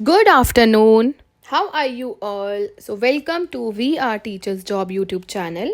Good afternoon. How are you all? So welcome to We Are Teachers Job YouTube channel.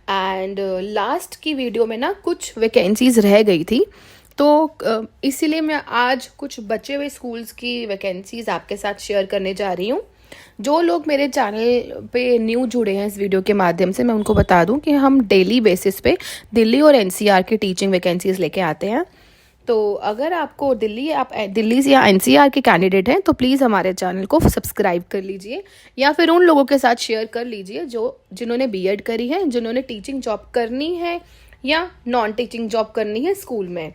And last की video में ना कुछ vacancies रह गई थी, तो इसीलिए मैं आज कुछ बचे हुए स्कूल्स की वैकेंसीज आपके साथ शेयर करने जा रही हूँ। जो लोग मेरे चैनल पे न्यू जुड़े हैं इस वीडियो के माध्यम से, मैं उनको बता दूं कि हम डेली बेसिस पे दिल्ली और एनसीआर की टीचिंग वैकेंसीज लेके आते हैं। तो अगर आपको आप दिल्ली से या एनसीआर के कैंडिडेट हैं तो प्लीज़ हमारे चैनल को सब्सक्राइब कर लीजिए, या फिर उन लोगों के साथ शेयर कर लीजिए जिन्होंने बीएड करी है, जिन्होंने टीचिंग जॉब करनी है या नॉन टीचिंग जॉब करनी है स्कूल में।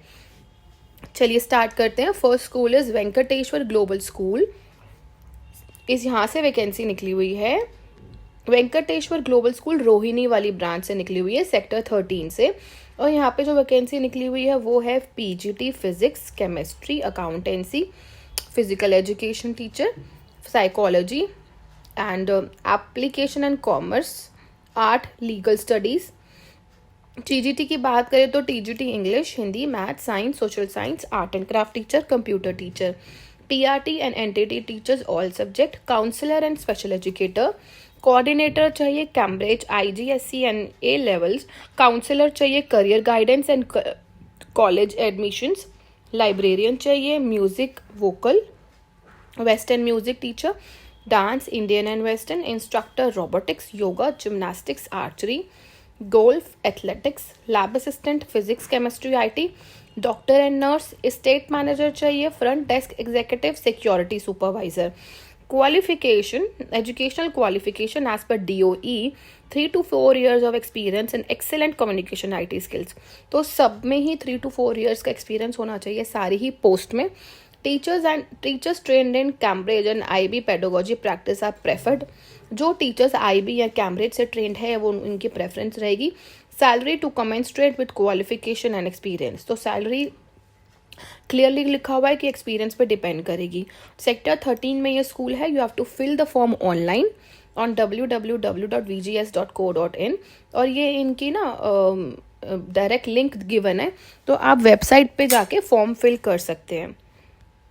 चलिए स्टार्ट करते हैं। First school is Venkateshwar global school. यहाँ से वैकेंसी निकली हुई है। वेंकटेश्वर ग्लोबल स्कूल रोहिणी वाली ब्रांच से निकली हुई है, सेक्टर 13 से। और यहाँ पे जो वैकेंसी निकली हुई है वो है PGT physics, chemistry, accountancy, physical education teacher, psychology and application and commerce, art, legal studies. TGT की बात करें तो TGT English, Hindi, math, science, social science, art and craft teacher, computer teacher. PRT and NTT teachers all subject, counsellor and special educator. Coordinator चाहिए Cambridge, IGCSE and A levels. Counsellor चाहिए career guidance and college admissions. Librarian चाहिए music, vocal, western music teacher, dance, Indian and western, instructor robotics, yoga, gymnastics, archery, golf, athletics, lab assistant, physics, chemistry, IT, doctor and nurse. State manager चाहिए, front desk executive, security supervisor. Qualification, educational qualification as per DOE 3 to 4 years of experience in excellent communication IT skills. तो सब में ही 3 to 4 years का experience होना चाहिए सारी ही पोस्ट में। Teachers trained in Cambridge and IB pedagogy practice are preferred. जो टीचर्स IB या कैम्ब्रिज से ट्रेंड है वो उनकी प्रेफरेंस रहेगी। Salary to commensurate with qualification and experience. तो सैलरी क्लियरली लिखा हुआ है कि एक्सपीरियंस पे डिपेंड करेगी। सेक्टर 13 में ये स्कूल है। You have to fill the form online on www.vgs.co.in। और ये इनकी ना डायरेक्ट लिंक गिवन है, तो आप वेबसाइट पे जाके फॉर्म फिल कर सकते हैं।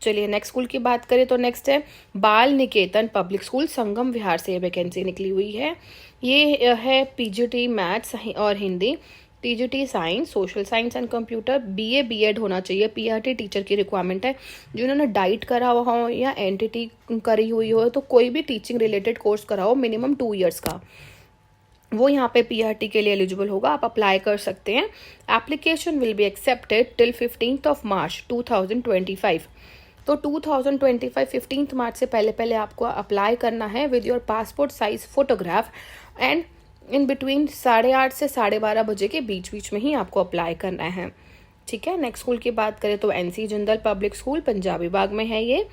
चलिए नेक्स्ट स्कूल की बात करें तो नेक्स्ट है बाल निकेतन पब्लिक स्कूल, संगम विहार से वैकेंसी निकली हुई है। ये है पीजीटी मैथ्स और Hindi, TGT science, social science and computer, BA BEd होना चाहिए। पीआरटी टीचर की रिक्वायरमेंट है। जिन्होंने डाइट करा हुआ हो या एनटीटी करी हुई हो, तो कोई भी टीचिंग रिलेटेड कोर्स करा हो मिनिमम 2 years का, वो यहाँ पे पीआरटी के लिए एलिजिबल होगा। आप अप्लाई कर सकते हैं। Application will be accepted till 15th March 2025। तो 2025 15 मार्च से पहले पहले आपको अप्लाई करना है with your passport size photograph, and in between 8:30 से 12:30 बजे के बीच बीच में ही आपको अप्लाई करना है। ठीक है। नेक्स्ट स्कूल की बात करें तो NC Jindal public school, Punjabi Bagh में है ये।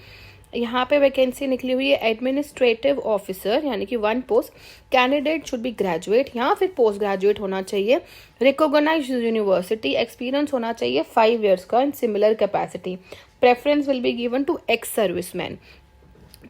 यहाँ पे वैकेंसी निकली हुई है एडमिनिस्ट्रेटिव ऑफिसर, यानी कि 1 post. Candidate should be graduate या फिर पोस्ट ग्रेजुएट होना चाहिए। रिकॉग्नाइज्ड यूनिवर्सिटी, एक्सपीरियंस होना चाहिए 5 years का in similar capacity. Preference will be given to ex serviceman.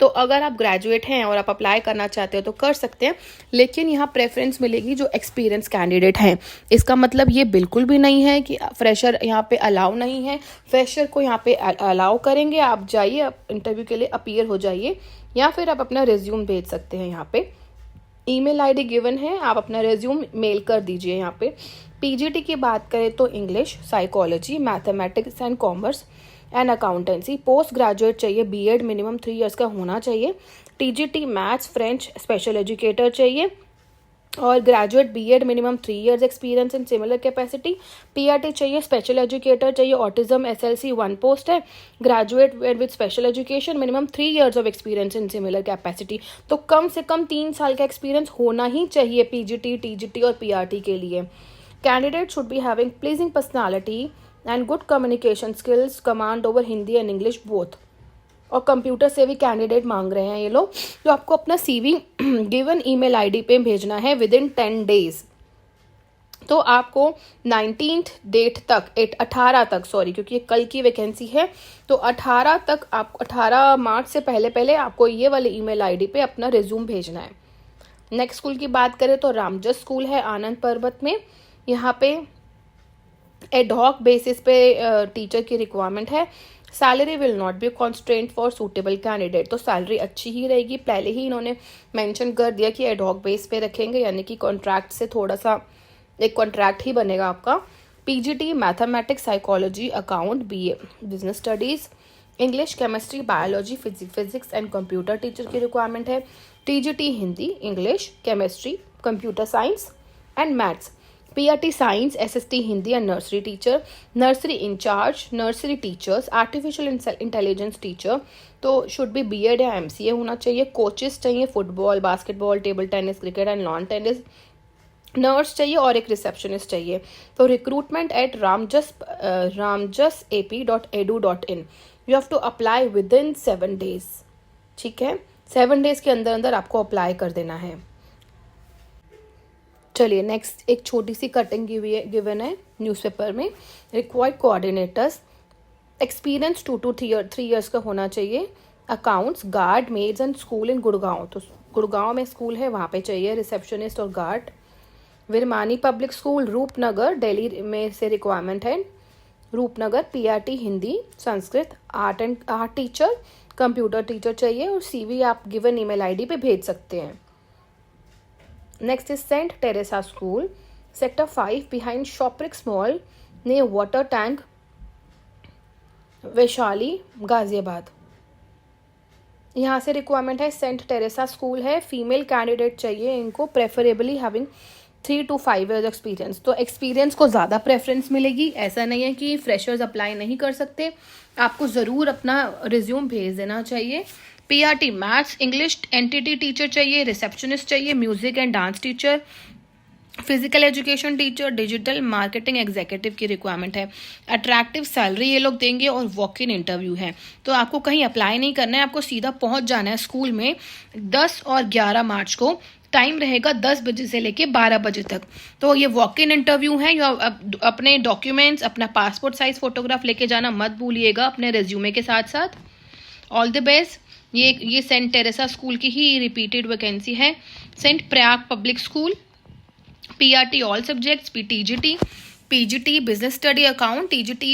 तो अगर आप ग्रेजुएट हैं और आप अप्लाई करना चाहते हो तो कर सकते हैं, लेकिन यहाँ प्रेफरेंस मिलेगी जो एक्सपीरियंस कैंडिडेट हैं। इसका मतलब ये बिल्कुल भी नहीं है कि फ्रेशर यहाँ पे अलाउ नहीं है। फ्रेशर को यहाँ पे अलाउ करेंगे। आप जाइए, इंटरव्यू के लिए अपीयर हो जाइए, या फिर आप अपना रिज्यूम भेज सकते हैं। यहाँ पे ईमेल आईडी गिवन है, आप अपना रिज्यूम मेल कर दीजिए। यहाँ पे पीजीटी की बात करें तो English, psychology, mathematics and commerce and accountancy. Post graduate चाहिए, BEd मिनिमम 3 years का होना चाहिए। TGT maths, French, special educator चाहिए, और graduate BEd minimum 3 years experience in similar capacity. PRT चाहिए, स्पेशल एजुकेटर चाहिए, ऑटिज्म SLC 1 पोस्ट है। Graduate with special education, minimum 3 years of experience in similar capacity. तो कम से कम 3 साल का एक्सपीरियंस होना ही चाहिए पीजीटी, टीजीटी और पीआरटी के लिए। Candidate should be having pleasing personality and good communication skills, command over Hindi and English both. और कंप्यूटर से भी कैंडिडेट मांग रहे हैं ये लोग। तो आपको अपना CV गिवन ईमेल आईडी पे भेजना है विद इन 10 days। तो आपको 19th डेट तक 18 तक, सॉरी क्योंकि ये कल की वैकेंसी है, तो 18 तक, आपको 18 मार्च से पहले पहले आपको ये वाले ईमेल आईडी पे अपना रिज्यूम भेजना है। नेक्स्ट स्कूल की बात करें तो रामजस स्कूल है आनंद पर्वत में। यहाँ पे एडहॉक बेसिस पे टीचर की रिक्वायरमेंट है। Salary will not be constraint for suitable candidate, तो सैलरी अच्छी ही रहेगी, पहले ही इन्होंने मेंशन कर दिया कि एडहॉक बेस पे रखेंगे, यानी कि कॉन्ट्रैक्ट से थोड़ा सा एक कॉन्ट्रैक्ट ही बनेगा आपका। PGT mathematics, psychology, account, BA business studies, English, chemistry, biology, physics and computer teacher की रिक्वायरमेंट है। TGT Hindi, English, chemistry, computer science and maths. PRT science, SST Hindi and nursery teacher, nursery incharge, nursery teachers, artificial intelligence teacher, तो should be BEd या MCA होना चाहिए। Coaches चाहिए football, basketball, table tennis, cricket and lawn tennis. Nurse चाहिए और एक receptionist चाहिए। तो recruitment eight ramjasap.edu.in, you have to apply within 7 days। ठीक है, 7 days के अंदर अंदर आपको अप्लाई कर देना है। चलिए नेक्स्ट एक छोटी सी कटिंग गिवन है न्यूज़पेपर में। Required coordinators, experience 2 to 3 years का होना चाहिए। Accounts, guard, maids and school in Gurgaon, तो गुड़गांव में स्कूल है वहाँ पे चाहिए रिसेप्शनिस्ट और guard. Virmani public school, Roopnagar, Delhi में से रिक्वायरमेंट है। Roopnagar, PRT Hindi, Sanskrit, art teacher, computer teacher चाहिए, और सीवी आप गिवन ईमेल आईडी पे भेज सकते हैं। Next is saint Teresa school, sector 5 behind Shoprix mall, near water tank, Vaishali, Ghaziabad. यहाँ से रिक्वायरमेंट है। सेंट टेरेसा स्कूल है, फीमेल कैंडिडेट चाहिए इनको, preferably having 3 to 5 years experience. तो एक्सपीरियंस को ज़्यादा प्रेफरेंस मिलेगी, ऐसा नहीं है कि फ्रेशर्स अप्लाई नहीं कर सकते, आपको ज़रूर अपना रिज्यूम भेज देना चाहिए। PRT maths, English, NTT teacher चाहिए, रिसेप्शनिस्ट चाहिए, music and dance teacher, physical education teacher, digital marketing executive की रिक्वायरमेंट है। अट्रैक्टिव सैलरी ये लोग देंगे और वॉक इन इंटरव्यू है, तो आपको कहीं अप्लाई नहीं करना है, आपको सीधा पहुंच जाना है स्कूल में। 10 और 11 मार्च को टाइम रहेगा 10 बजे से लेके 12 बजे तक। तो ये वॉक इन इंटरव्यू है। या अपने डॉक्यूमेंट्स, अपना पासपोर्ट साइज फोटोग्राफ लेके जाना मत भूलिएगा अपने रेज्यूमे के साथ साथ। All the best. ये सेंट टेरेसा स्कूल की ही रिपीटेड वैकेंसी है। Saint Prayag public school, PRT all subjects, TGT, PGT business study account, TGT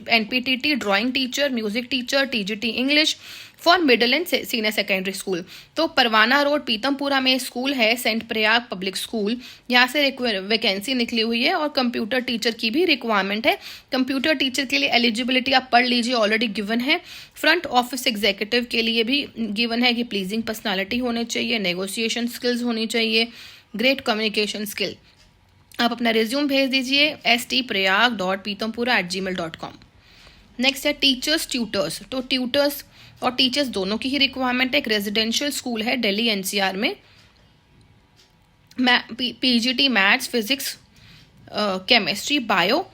NPTT drawing teacher, music teacher, TGT English for middle and senior secondary school. तो Parwana road Pitampura में school है saint Prayag public school, यहाँ से vacancy निकली हुई है, और computer teacher की भी रिक्वायरमेंट है। कंप्यूटर टीचर के लिए एलिजिबिलिटी आप पढ़ लीजिए, ऑलरेडी गिवन है। फ्रंट ऑफिस एग्जीक्यूटिव के लिए भी गिवन है कि प्लीजिंग पर्सनालिटी होनी चाहिए, नेगोशिएशन स्किल्स होनी चाहिए, ग्रेट कम्युनिकेशन स्किल। आप अपना रिज्यूम भेज दीजिए stprayag.pitampura@gmail.com। नेक्स्ट है टीचर्स ट्यूटर्स, तो ट्यूटर्स और टीचर्स दोनों की ही रिक्वायरमेंट है। एक रेजिडेंशियल स्कूल है दिल्ली एनसीआर में। PGT maths, physics, chemistry, bio,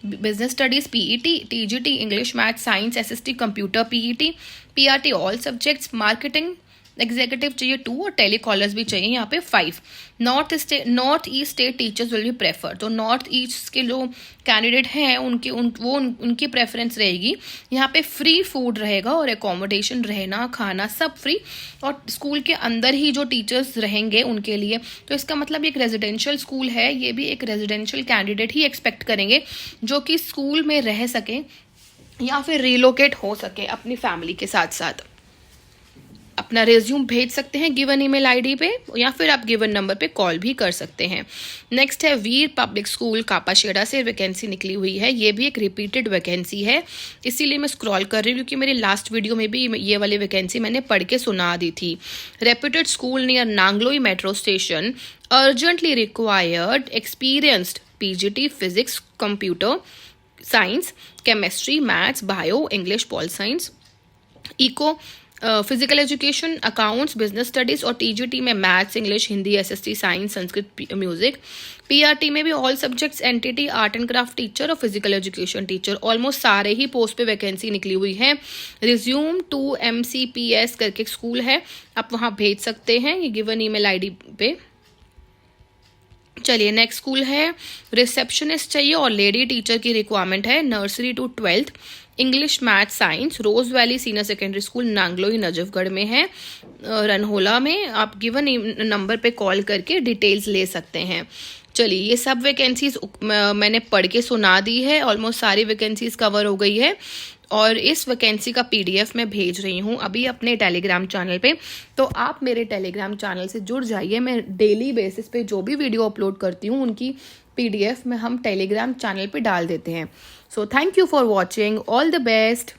business studies PET, TGT English, maths, science, SST, computer PET, PRT all subjects, marketing executive चाहिए 2 और टेलीकॉलर्स भी चाहिए यहाँ पे 5। North east state teachers will be prefer, तो north east के जो कैंडिडेट हैं उनकी प्रेफरेंस रहेगी। यहाँ पे फ्री फूड रहेगा और एकोमोडेशन, रहना खाना सब फ्री, और स्कूल के अंदर ही जो टीचर्स रहेंगे उनके लिए। तो इसका मतलब एक रेजिडेंशियल स्कूल है, ये भी एक रेजिडेंशियल कैंडिडेट ही एक्सपेक्ट करेंगे जो कि स्कूल में रह सके या फिर रिलोकेट हो सके अपनी फैमिली के साथ साथ। अपना रिज्यूम भेज सकते हैं गिवन ईमेल आईडी पे, या फिर आप गिवन नंबर पे कॉल भी कर सकते हैं। नेक्स्ट है वीर पब्लिक स्कूल, कापाशेड़ा से वैकेंसी निकली हुई है। ये भी एक रिपीटेड वैकेंसी है, इसीलिए मैं स्क्रॉल कर रही हूँ क्योंकि मेरी लास्ट वीडियो में भी ये वाली वैकेंसी मैंने पढ़ के सुना दी थी। Reputed school near Nangloi metro station, urgently required experienced PGT physics, computer science, chemistry, maths, bio, English, pol science, eco, physical education, accounts, business studies, और टीजीटी में maths, English, Hindi, SST, science, Sanskrit, music. PRT में भी all subjects, NTT, art and craft teacher और physical education teacher. Almost सारे ही post पे vacancy निकली हुई है। रिज्यूम टू MCPS करके स्कूल है, आप वहां भेज सकते हैं ये गिवन ईमेल आईडी पे। चलिए नेक्स्ट स्कूल है रिसेप्शनिस्ट चाहिए और लेडी टीचर की रिक्वायरमेंट है। Nursery to 12th, English, math, science, rose valley senior secondary school Nangloi Najafgarh में है, रनहोला में। आप गिवन नंबर पे कॉल करके डिटेल्स ले सकते हैं। चलिए ये सब वैकेंसीज मैंने पढ़ के सुना दी है, ऑलमोस्ट सारी वैकेंसीज कवर हो गई है। और इस वैकेंसी का PDF मैं भेज रही हूँ अभी अपने टेलीग्राम चैनल पे। तो आप मेरे टेलीग्राम चैनल से जुड़ जाइए। मैं डेली बेसिस पे जो भी वीडियो अपलोड करती हूँ उनकी PDF में हम टेलीग्राम चैनल पे डाल देते हैं। So thank you for watching, all the best.